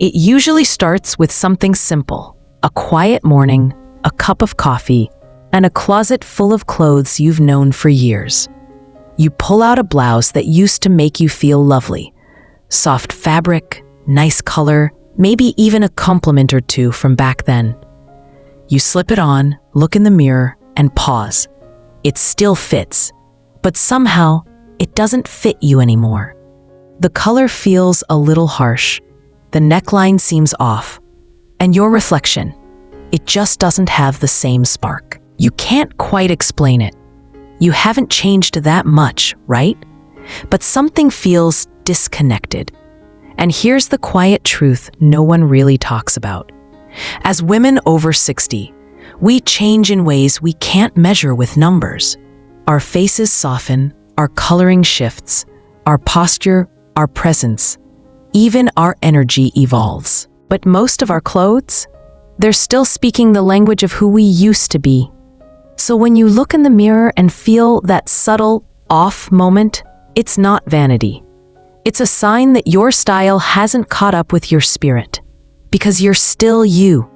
It usually starts with something simple: a quiet morning, a cup of coffee, and a closet full of clothes you've known for years. You pull out a blouse that used to make you feel lovely. Soft fabric, nice color, maybe even a compliment or two from back then. You slip it on, look in the mirror, and pause. It still fits, but somehow it doesn't fit you anymore. The color feels a little harsh, the neckline seems off, and your reflection, it just doesn't have the same spark. You can't quite explain it. You haven't changed that much, right? But something feels disconnected. And here's the quiet truth no one really talks about. As women over 60, we change in ways we can't measure with numbers. Our faces soften, our coloring shifts, our posture, our presence, even our energy evolves. But most of our clothes, they're still speaking the language of who we used to be. So when you look in the mirror and feel that subtle, off moment, it's not vanity. It's a sign that your style hasn't caught up with your spirit, because you're still you.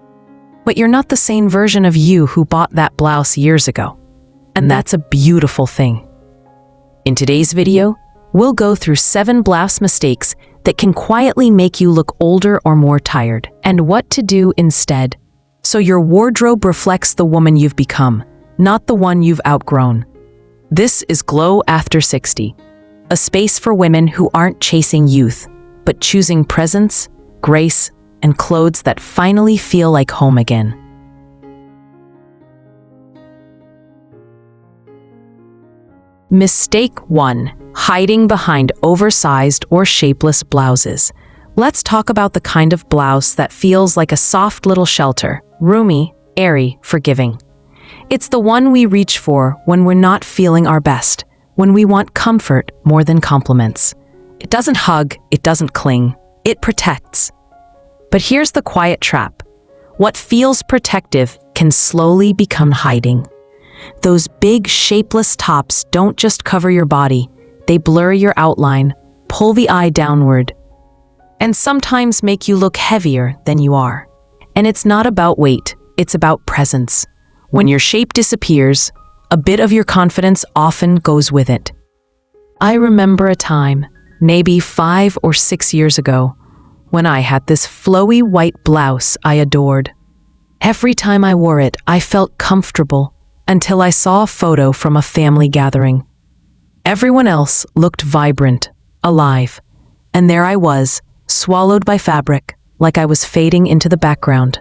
But you're not the same version of you who bought that blouse years ago. And that's a beautiful thing. In today's video, we'll go through 7 blouse mistakes that can quietly make you look older or more tired, and what to do instead, so your wardrobe reflects the woman you've become, not the one you've outgrown. This is Glow After 60, a space for women who aren't chasing youth, but choosing presence, grace, and clothes that finally feel like home again. Mistake 1: hiding behind oversized or shapeless blouses. Let's talk about the kind of blouse that feels like a soft little shelter, roomy, airy, forgiving. It's the one we reach for when we're not feeling our best, when we want comfort more than compliments. It doesn't hug, it doesn't cling, it protects. But here's the quiet trap. What feels protective can slowly become hiding. Those big, shapeless tops don't just cover your body, they blur your outline, pull the eye downward, and sometimes make you look heavier than you are. And it's not about weight, it's about presence. When your shape disappears, a bit of your confidence often goes with it. I remember a time, maybe 5 or 6 years ago, when I had this flowy white blouse I adored. Every time I wore it, I felt comfortable until I saw a photo from a family gathering. Everyone else looked vibrant, alive, and there I was, swallowed by fabric, like I was fading into the background.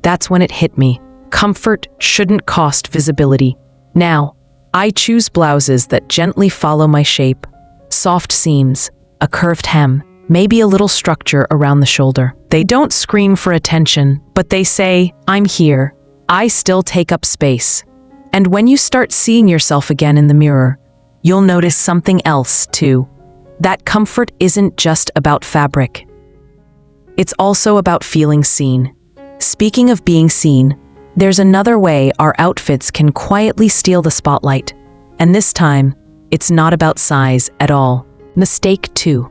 That's when it hit me. Comfort shouldn't cost visibility. Now, I choose blouses that gently follow my shape. Soft seams, a curved hem, maybe a little structure around the shoulder. They don't scream for attention, but they say, I'm here. I still take up space. And when you start seeing yourself again in the mirror, you'll notice something else too. That comfort isn't just about fabric. It's also about feeling seen. Speaking of being seen, there's another way our outfits can quietly steal the spotlight. And this time, it's not about size at all. Mistake 2: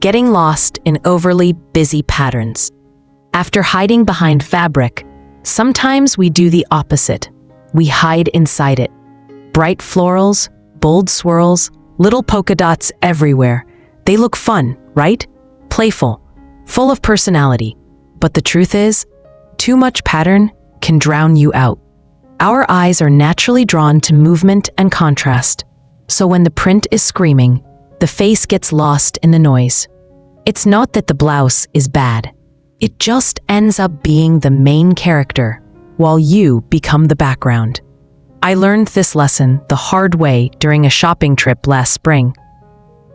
getting lost in overly busy patterns. After hiding behind fabric, sometimes we do the opposite. We hide inside it. Bright florals, bold swirls, little polka dots everywhere. They look fun, right? Playful, full of personality. But the truth is, too much pattern can drown you out. Our eyes are naturally drawn to movement and contrast. So when the print is screaming, the face gets lost in the noise. It's not that the blouse is bad. It just ends up being the main character, while you become the background. I learned this lesson the hard way during a shopping trip last spring.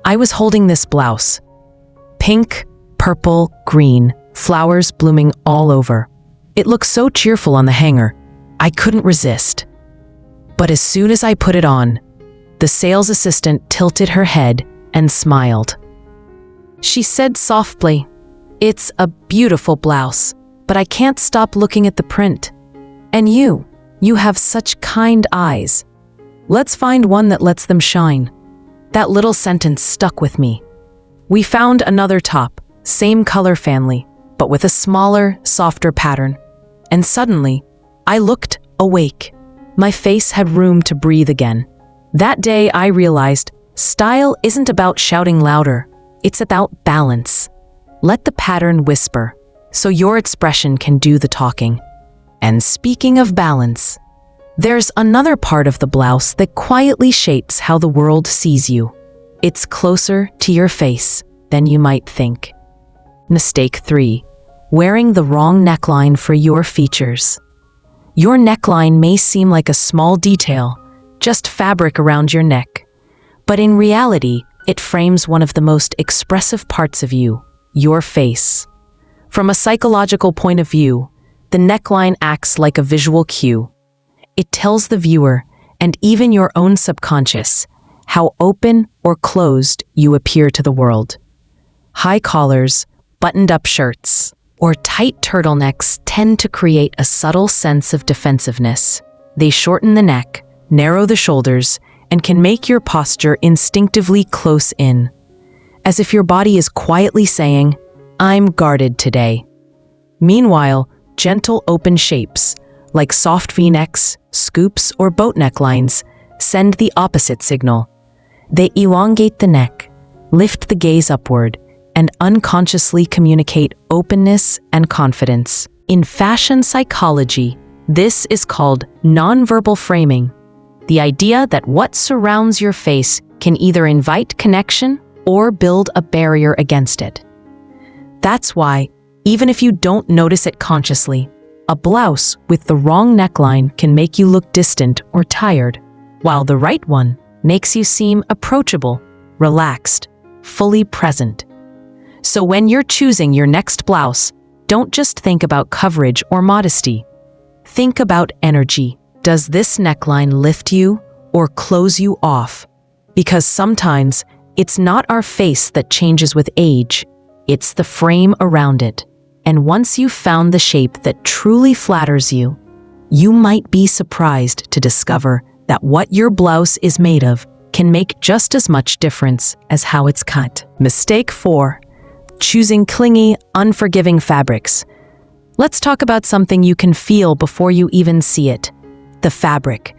I was holding this blouse. Pink, purple, green, flowers blooming all over. It looked so cheerful on the hanger, I couldn't resist. But as soon as I put it on, the sales assistant tilted her head and smiled. She said softly, "It's a beautiful blouse, but I can't stop looking at the print. And you have such kind eyes. Let's find one that lets them shine." That little sentence stuck with me. We found another top, same color family, but with a smaller, softer pattern. And suddenly, I looked awake. My face had room to breathe again. That day, I realized style isn't about shouting louder. It's about balance. Let the pattern whisper, so your expression can do the talking. And speaking of balance, there's another part of the blouse that quietly shapes how the world sees you. It's closer to your face than you might think. Mistake 3. Wearing the wrong neckline for your features. Your neckline may seem like a small detail, just fabric around your neck. But in reality, it frames one of the most expressive parts of you, your face. From a psychological point of view, the neckline acts like a visual cue. It tells the viewer, and even your own subconscious, how open or closed you appear to the world. High collars, buttoned-up shirts, or tight turtlenecks tend to create a subtle sense of defensiveness. They shorten the neck, narrow the shoulders, and can make your posture instinctively close in, as if your body is quietly saying, "I'm guarded today." Meanwhile, gentle open shapes, like soft V-necks, scoops, or boat necklines, send the opposite signal. They elongate the neck, lift the gaze upward, and unconsciously communicate openness and confidence. In fashion psychology, this is called nonverbal framing, the idea that what surrounds your face can either invite connection or build a barrier against it. That's why, even if you don't notice it consciously, a blouse with the wrong neckline can make you look distant or tired, while the right one makes you seem approachable, relaxed, fully present. So when you're choosing your next blouse, don't just think about coverage or modesty. Think about energy. Does this neckline lift you or close you off? Because sometimes it's not our face that changes with age, it's the frame around it. And once you've found the shape that truly flatters you, you might be surprised to discover that what your blouse is made of can make just as much difference as how it's cut. Mistake 4. Choosing clingy, unforgiving fabrics. Let's talk about something you can feel before you even see it: the fabric.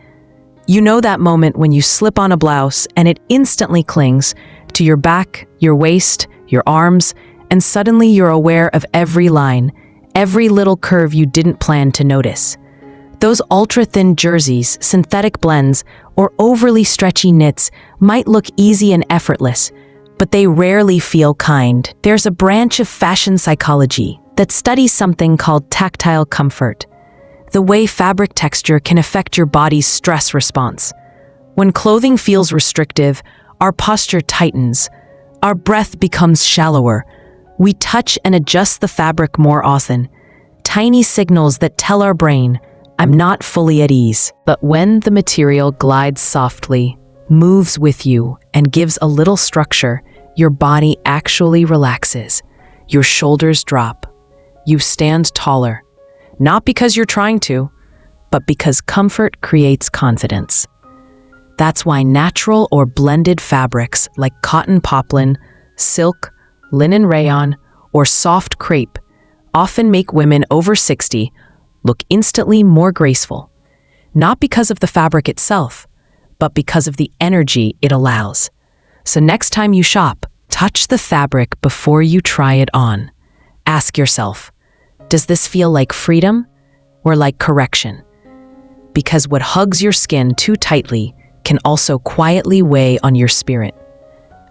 You know that moment when you slip on a blouse and it instantly clings to your back, your waist, your arms, and suddenly you're aware of every line, every little curve you didn't plan to notice. Those ultra-thin jerseys, synthetic blends, or overly stretchy knits might look easy and effortless, but they rarely feel kind. There's a branch of fashion psychology that studies something called tactile comfort, the way fabric texture can affect your body's stress response. When clothing feels restrictive, our posture tightens, our breath becomes shallower, we touch and adjust the fabric more often, tiny signals that tell our brain, "I'm not fully at ease." But when the material glides softly, moves with you, and gives a little structure, your body actually relaxes. Your shoulders drop. You stand taller, not because you're trying to, but because comfort creates confidence. That's why natural or blended fabrics like cotton poplin, silk, linen rayon, or soft crepe often make women over 60 look instantly more graceful, not because of the fabric itself, but because of the energy it allows. So next time you shop, touch the fabric before you try it on. Ask yourself, does this feel like freedom or like correction? Because what hugs your skin too tightly can also quietly weigh on your spirit.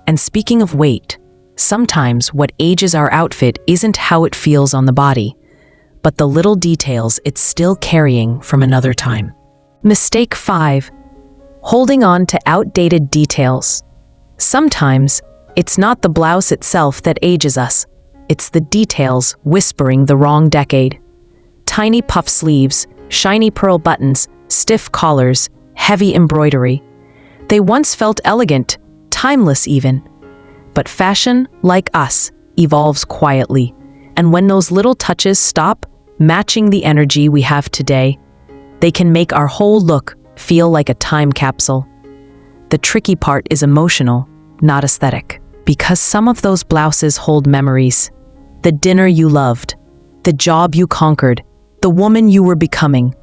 And speaking of weight, sometimes what ages our outfit isn't how it feels on the body, but the little details it's still carrying from another time. Mistake 5. Holding on to outdated details. Sometimes, it's not the blouse itself that ages us. It's the details whispering the wrong decade. Tiny puff sleeves, shiny pearl buttons, stiff collars, heavy embroidery. They once felt elegant, timeless even. But fashion, like us, evolves quietly. And when those little touches stop matching the energy we have today, they can make our whole look feel like a time capsule. The tricky part is emotional, not aesthetic. Because some of those blouses hold memories, the dinner you loved, the job you conquered, the woman you were becoming.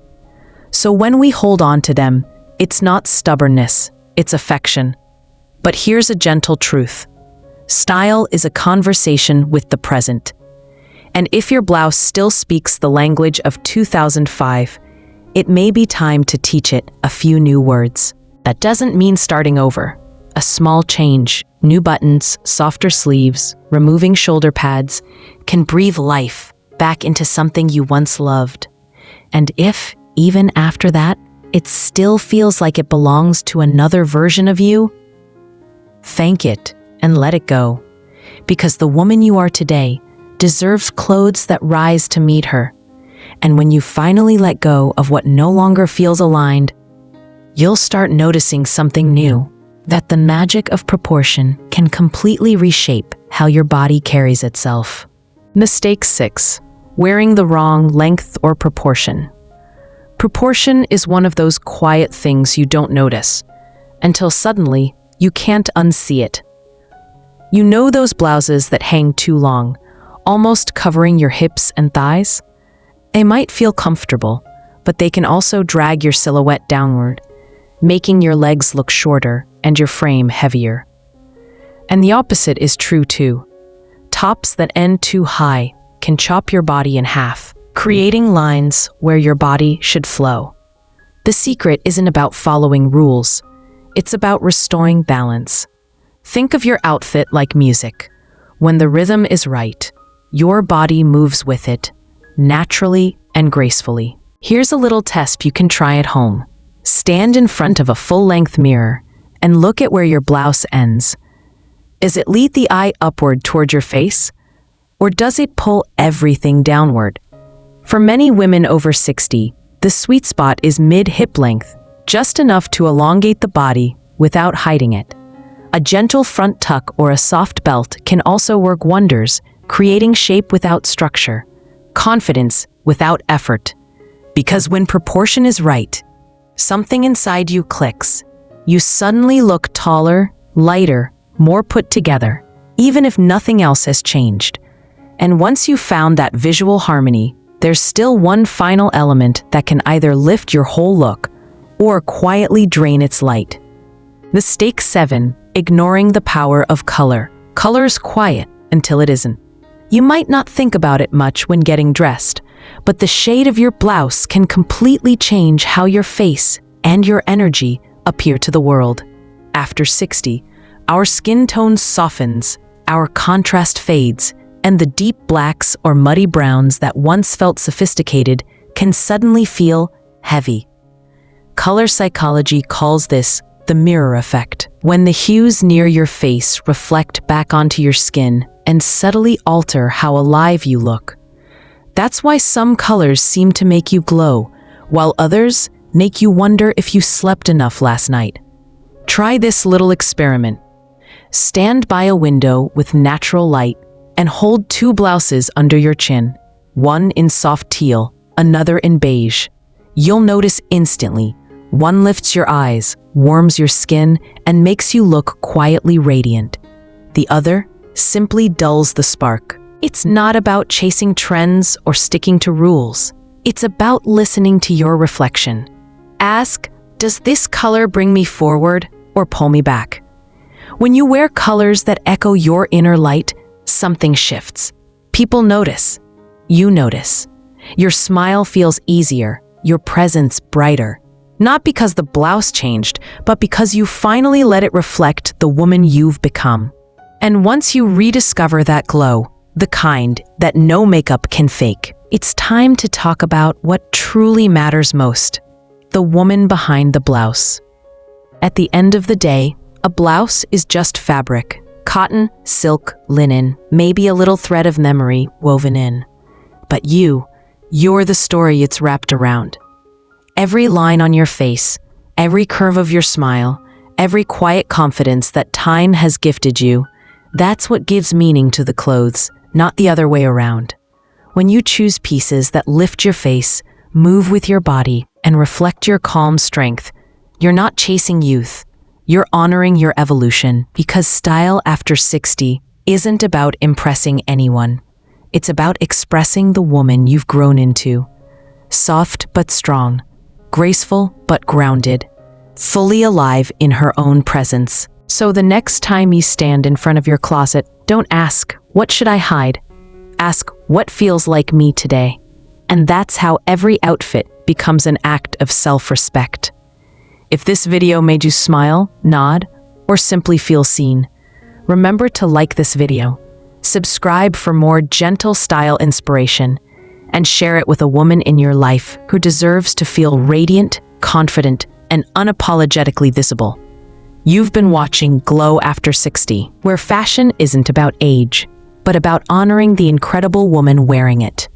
So when we hold on to them, it's not stubbornness, it's affection. But here's a gentle truth. Style is a conversation with the present. And if your blouse still speaks the language of 2005, it may be time to teach it a few new words. That doesn't mean starting over. A small change, new buttons, softer sleeves, removing shoulder pads, can breathe life back into something you once loved. And if, even after that, it still feels like it belongs to another version of you, thank it and let it go. Because the woman you are today deserves clothes that rise to meet her. And when you finally let go of what no longer feels aligned, you'll start noticing something new, that the magic of proportion can completely reshape how your body carries itself. Mistake 6. Wearing the wrong length or proportion. Proportion is one of those quiet things you don't notice, until suddenly you can't unsee it. You know those blouses that hang too long, almost covering your hips and thighs? They might feel comfortable, but they can also drag your silhouette downward, making your legs look shorter and your frame heavier. And the opposite is true too. Tops that end too high can chop your body in half, creating lines where your body should flow. The secret isn't about following rules. It's about restoring balance. Think of your outfit like music. When the rhythm is right, your body moves with it, naturally and gracefully. Here's a little test you can try at home. Stand in front of a full-length mirror and look at where your blouse ends. Does it lead the eye upward toward your face? Or does it pull everything downward? For many women over 60, the sweet spot is mid-hip length, just enough to elongate the body without hiding it. A gentle front tuck or a soft belt can also work wonders, creating shape without structure, confidence without effort. Because when proportion is right, something inside you clicks. You suddenly look taller, lighter, more put together, even if nothing else has changed. And once you've found that visual harmony, there's still one final element that can either lift your whole look or quietly drain its light. Mistake 7. Ignoring the power of color. Color's quiet until it isn't. You might not think about it much when getting dressed, but the shade of your blouse can completely change how your face and your energy appear to the world. After 60, our skin tone softens, our contrast fades, and the deep blacks or muddy browns that once felt sophisticated can suddenly feel heavy. Color psychology calls this the mirror effect, when the hues near your face reflect back onto your skin and subtly alter how alive you look. That's why some colors seem to make you glow, while others make you wonder if you slept enough last night. Try this little experiment. Stand by a window with natural light and hold two blouses under your chin, one in soft teal, another in beige. You'll notice instantly, one lifts your eyes, warms your skin, and makes you look quietly radiant. The other simply dulls the spark. It's not about chasing trends or sticking to rules. It's about listening to your reflection. Ask, does this color bring me forward or pull me back? When you wear colors that echo your inner light, something shifts. People notice. You notice. Your smile feels easier, your presence brighter. Not because the blouse changed, but because you finally let it reflect the woman you've become. And once you rediscover that glow, the kind that no makeup can fake, it's time to talk about what truly matters most: the woman behind the blouse. At the end of the day, a blouse is just fabric. Cotton, silk, linen, maybe a little thread of memory woven in. But you're the story it's wrapped around. Every line on your face, every curve of your smile, every quiet confidence that time has gifted you, that's what gives meaning to the clothes, not the other way around. When you choose pieces that lift your face, move with your body, and reflect your calm strength, you're not chasing youth. You're honoring your evolution, because style after 60 isn't about impressing anyone. It's about expressing the woman you've grown into. Soft but strong, graceful but grounded, fully alive in her own presence. So the next time you stand in front of your closet, don't ask, "What should I hide?" Ask, "What feels like me today?" And that's how every outfit becomes an act of self-respect. If this video made you smile, nod, or simply feel seen, remember to like this video, subscribe for more gentle style inspiration, and share it with a woman in your life who deserves to feel radiant, confident, and unapologetically visible. You've been watching Glow After 60, where fashion isn't about age, but about honoring the incredible woman wearing it.